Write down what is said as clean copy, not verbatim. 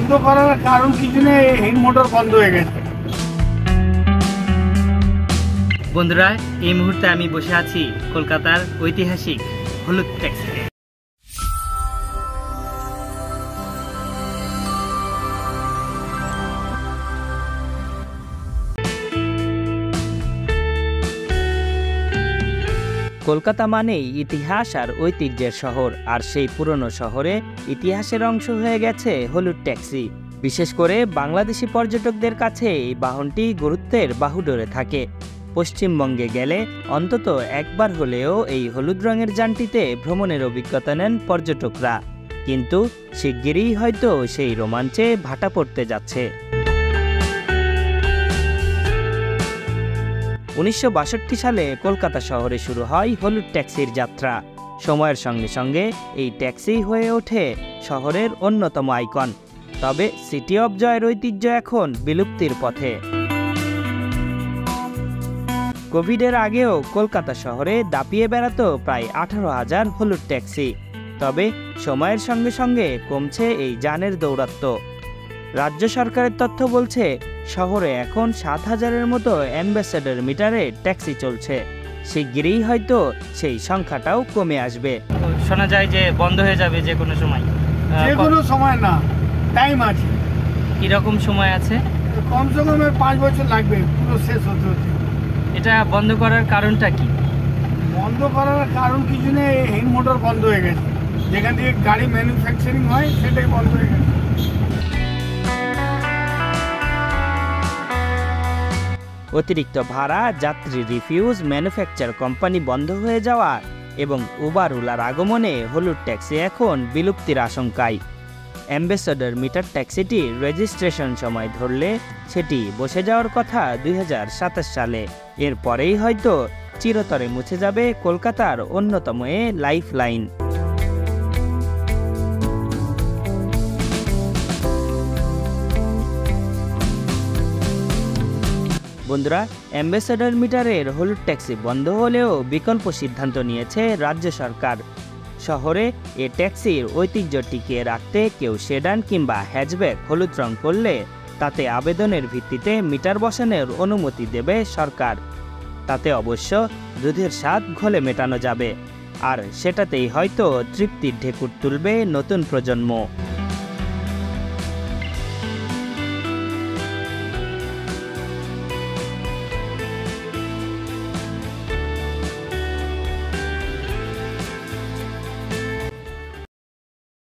বন্ধ করার কারণ কিছু নেই, এই মোটর বন্ধ হয়ে গেছে। বন্ধুরা, এই মুহূর্তে আমি বসে আছি কলকাতার ঐতিহাসিক হলুদ ট্যাক্সিতে। কলকাতা মানেই ইতিহাস আর ঐতিহ্যের শহর, আর সেই পুরনো শহরে ইতিহাসের অংশ হয়ে গেছে হলুদ ট্যাক্সি। বিশেষ করে বাংলাদেশি পর্যটকদের কাছে এই বাহনটি গুরুত্বের বাহুডোরে থাকে। পশ্চিমবঙ্গে গেলে অন্তত একবার হলেও এই হলুদ রঙের যানটিতে ভ্রমণের অভিজ্ঞতা নেন পর্যটকরা, কিন্তু শিগগিরই হয়তো সেই রোমাঞ্চে ভাটা পড়তে যাচ্ছে। 1962 সালে কলকাতা শহরে শুরু হয় হলুদ ট্যাক্সির যাত্রা। সময়ের সঙ্গে সঙ্গে এই ট্যাক্সি হয়ে ওঠে শহরের অন্যতম আইকন। তবে সিটি অফ জয়ের ঐতিহ্য এখন বিলুপ্তির পথে। কোভিডের আগেও কলকাতা শহরে দাপিয়ে বেড়াতো প্রায় 18,000 হলুদ ট্যাক্সি। তবে সময়ের সঙ্গে সঙ্গে কমছে এই যানের দৌরাত্ম্য। রাজ্য সরকারের তথ্য বলছে শহরে এখন 7,000-এর মতো অ্যাম্বাসেডর মিটারে ট্যাক্সি চলছে। শিগগিরই হয়তো সেই সংখ্যাটাও কমে আসবে। শোনা যায় যে বন্ধ হয়ে যাবে যে কোনো সময়। যে কোনো সময় না, টাইম আছে। কিরকম সময় আছে? কমসে কম 5 বছর লাগবে পুরো শেষ হতে হতে। এটা বন্ধ করার কারণটা কি? বন্ধ করার কারণ কিছু নেই, এই মোটর বন্ধ হয়ে গেছে। যেখান থেকে গাড়ি ম্যানুফ্যাকচারিং হয় সেটাই বন্ধ হয়ে গেছে। অতিরিক্ত ভাড়া, যাত্রী রিফিউজ, ম্যানুফ্যাকচার কোম্পানি বন্ধ হয়ে যাওয়া এবং উবার ওলার আগমনে হলুদ ট্যাক্সি এখন বিলুপ্তির আশঙ্কায়। অ্যাম্বাসেডর মিটার ট্যাক্সিটি রেজিস্ট্রেশন সময় ধরলে সেটি বসে যাওয়ার কথা 2027 সালে। এরপরেই হয়তো চিরতরে মুছে যাবে কলকাতার অন্যতম এ লাইফ লাইন। বন্ধুরা, অ্যাম্বাসেডর মিটারের হলুদ ট্যাক্সি বন্ধ হলেও বিকল্প সিদ্ধান্ত নিয়েছে রাজ্য সরকার। শহরে এ ট্যাক্সির ঐতিহ্য টিকিয়ে রাখতে কেউ সেডান কিংবা হ্যাচব্যাক হলুদ রং করলে তাতে আবেদনের ভিত্তিতে মিটার বসানোর অনুমতি দেবে সরকার। তাতে অবশ্য দুধের স্বাদ ঘোলে মেটানো যাবে, আর সেটাতেই হয়তো তৃপ্তির ঢেকুর তুলবে নতুন প্রজন্ম।